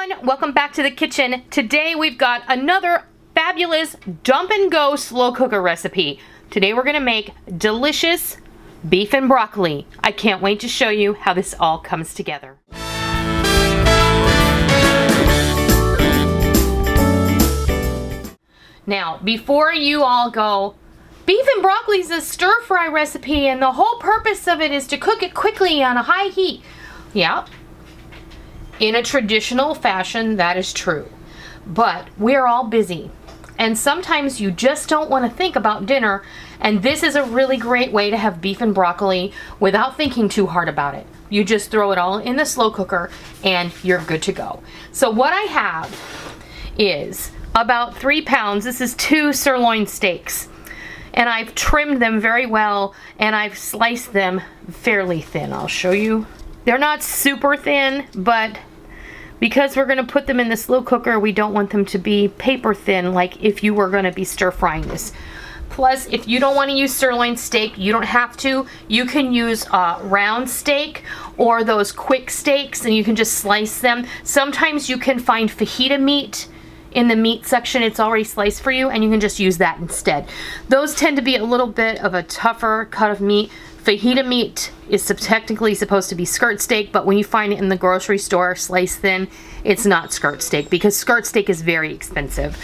everyone, welcome back to the kitchen. Today we've got another fabulous dump and go slow cooker recipe. Today we're gonna make delicious beef and broccoli. I can't wait to show you how this all comes together. Now, before you all go, beef and broccoli is a stir fry recipe and the whole purpose of it is to cook it quickly on a high heat. Yeah. In a traditional fashion, that is true. But we're all busy. And sometimes you just don't want to think about dinner. And this is a really great way to have beef and broccoli without thinking too hard about it. You just throw it all in the slow cooker and you're good to go. So what I have is about 3 pounds. This is 2 sirloin steaks. And I've trimmed them very well and I've sliced them fairly thin. I'll show you. They're not super thin, but because we're going to put them in the slow cooker, we don't want them to be paper thin like if you were going to be stir frying this. Plus, if you don't want to use sirloin steak, you don't have to. You can use round steak or those quick steaks and you can just slice them. Sometimes you can find fajita meat in the meat section. It's already sliced for you and you can just use that instead. Those tend to be a little bit of a tougher cut of meat. Fajita meat is technically supposed to be skirt steak, but when you find it in the grocery store sliced thin, it's not skirt steak because skirt steak is very expensive.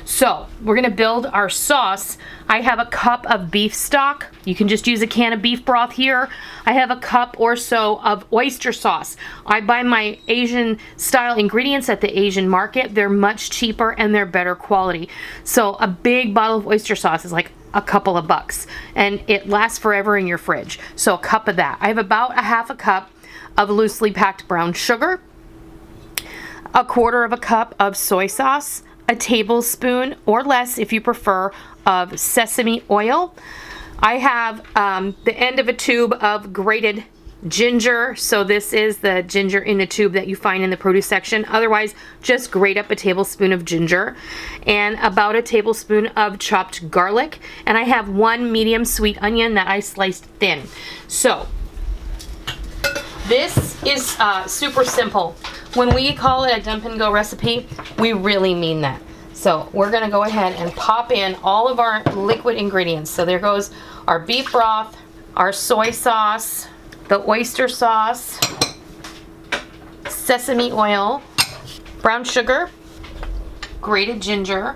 So we're gonna build our sauce. I have a cup of beef stock. You can just use a can of beef broth here. I have a cup or so of oyster sauce. I buy my Asian style ingredients at the Asian market. They're much cheaper and they're better quality. So a big bottle of oyster sauce is like a couple of bucks and it lasts forever in your fridge. So a cup of that. I have about a half a cup of loosely packed brown sugar, a quarter of a cup of soy sauce, a tablespoon or less if you prefer of sesame oil. I have the end of a tube of grated ginger. So this is the ginger in the tube that you find in the produce section. Otherwise, just grate up a tablespoon of ginger and about a tablespoon of chopped garlic. And I have 1 medium sweet onion that I sliced thin. So this is super simple. When we call it a dump and go recipe, we really mean that. So we're gonna go ahead and pop in all of our liquid ingredients. So there goes our beef broth, our soy sauce, the oyster sauce, sesame oil, brown sugar, grated ginger,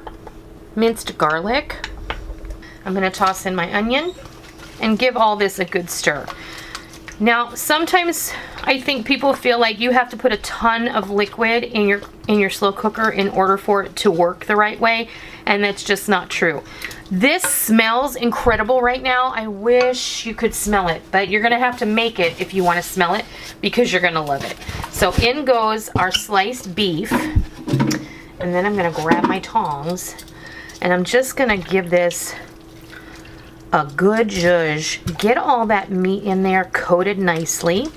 minced garlic. I'm gonna toss in my onion and give all this a good stir. Now, sometimes I think people feel like you have to put a ton of liquid in your slow cooker in order for it to work the right way, and that's just not true. This smells incredible right now. I wish you could smell it, but you're gonna have to make it if you wanna smell it because you're gonna love it. So in goes our sliced beef, and then I'm gonna grab my tongs, and I'm just gonna give this a good zhuzh. Get all that meat in there coated nicely.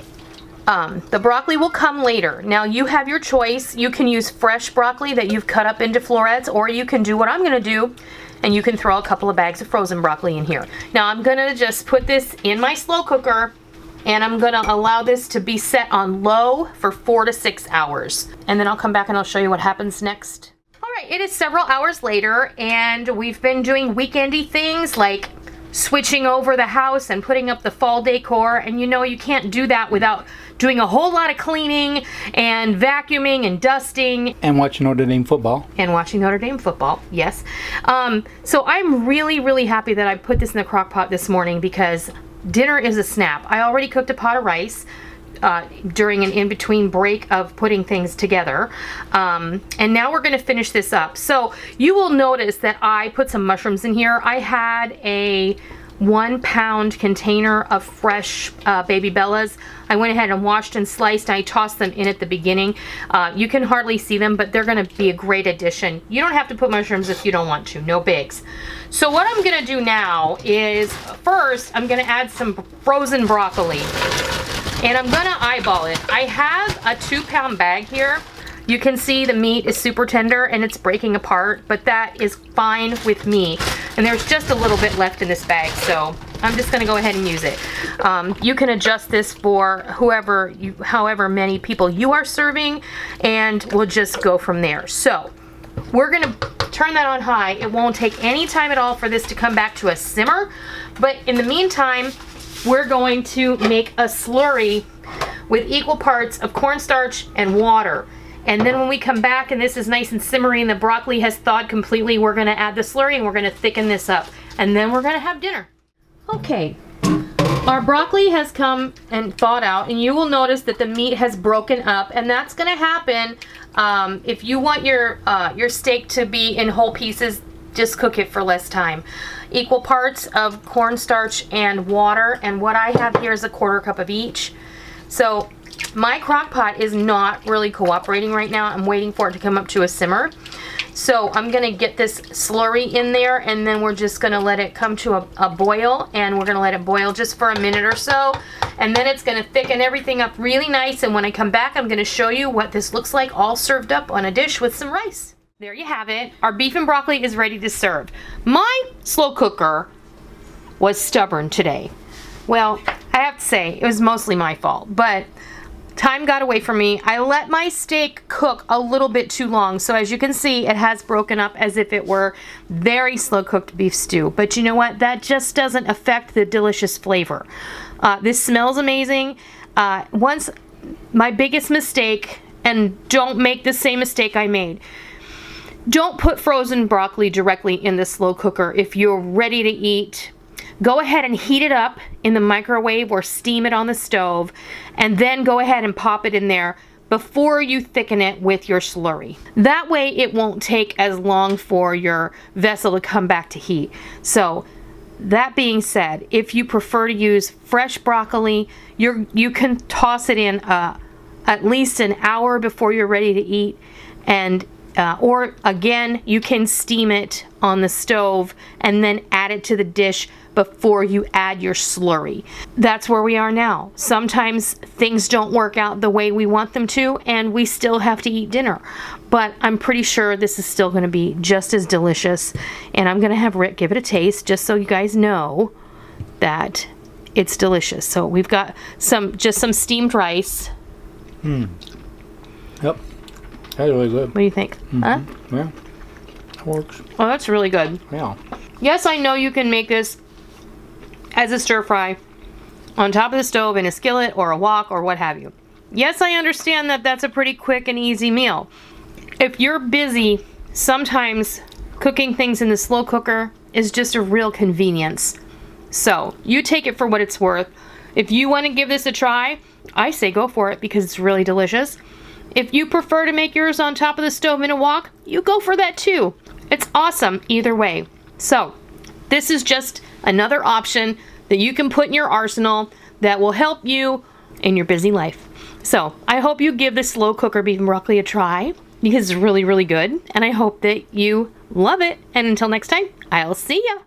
The broccoli will come later. Now you have your choice. You can use fresh broccoli that you've cut up into florets, or you can do what I'm gonna do, and you can throw a couple of bags of frozen broccoli in here. Now I'm gonna just put this in my slow cooker, and I'm gonna allow this to be set on low for 4 to 6 hours. And then I'll come back and I'll show you what happens next. All right, it is several hours later, and we've been doing weekendy things like switching over the house and putting up the fall decor, and you know you can't do that without doing a whole lot of cleaning and vacuuming and dusting. And watching Notre Dame football. And watching Notre Dame football, yes. So I'm really happy that I put this in the crock pot this morning because dinner is a snap. I already cooked a pot of rice during an in-between break of putting things together. And now we're gonna finish this up. So you will notice that I put some mushrooms in here. I had a 1 pound container of fresh baby bellas. I went ahead and washed and sliced. I tossed them in at the beginning. You can hardly see them, but they're gonna be a great addition. You don't have to put mushrooms if you don't want to, no bigs. So what I'm gonna do now is, first, I'm gonna add some frozen broccoli. And I'm gonna eyeball it. I have a 2 pound bag here. You can see the meat is super tender and it's breaking apart, but that is fine with me. And there's just a little bit left in this bag, so I'm just gonna go ahead and use it. You can adjust this for however many people you are serving, and we'll just go from there. So we're gonna turn that on high. It won't take any time at all for this to come back to a simmer, but in the meantime, we're going to make a slurry with equal parts of cornstarch and water. And then when we come back and this is nice and simmery and the broccoli has thawed completely, we're gonna add the slurry and we're gonna thicken this up. And then we're gonna have dinner. Okay, our broccoli has come and thawed out, and you will notice that the meat has broken up, and that's gonna happen if you want your steak to be in whole pieces. Just cook it for less time. Equal parts of cornstarch and water, and what I have here is a 1/4 cup of each. So my crock pot is not really cooperating right now. I'm waiting for it to come up to a simmer. So I'm gonna get this slurry in there, and then we're just gonna let it come to a boil, and we're gonna let it boil just for a minute or so, and then it's gonna thicken everything up really nice, and when I come back, I'm gonna show you what this looks like all served up on a dish with some rice. There you have it. Our beef and broccoli is ready to serve. My slow cooker was stubborn today. Well, I have to say, it was mostly my fault, but time got away from me. I let my steak cook a little bit too long, so as you can see, it has broken up as if it were very slow cooked beef stew. But you know what? That just doesn't affect the delicious flavor. This smells amazing. Once my biggest mistake, and don't make the same mistake I made. Don't put frozen broccoli directly in the slow cooker if you're ready to eat. Go ahead and heat it up in the microwave or steam it on the stove, and then go ahead and pop it in there before you thicken it with your slurry. That way it won't take as long for your vessel to come back to heat. So that being said, if you prefer to use fresh broccoli, you can toss it in at least an hour before you're ready to eat, and or again, you can steam it on the stove and then add it to the dish before you add your slurry. That's where we are now. Sometimes things don't work out the way we want them to, and we still have to eat dinner. But I'm pretty sure this is still gonna be just as delicious, and I'm gonna have Rick give it a taste just so you guys know that it's delicious. So we've got just some steamed rice. Yep. That's really good. What do you think? Huh? Yeah, that works. Oh, that's really good. Yeah. Yes, I know you can make this as a stir fry on top of the stove in a skillet or a wok or what have you. Yes, I understand that that's a pretty quick and easy meal. If you're busy, sometimes cooking things in the slow cooker is just a real convenience. So you take it for what it's worth. If you want to give this a try, I say go for it because it's really delicious. If you prefer to make yours on top of the stove in a wok, you go for that too. It's awesome either way. So this is just another option that you can put in your arsenal that will help you in your busy life. So I hope you give this slow cooker beef and broccoli a try because it's really, really good. And I hope that you love it. And until next time, I'll see ya.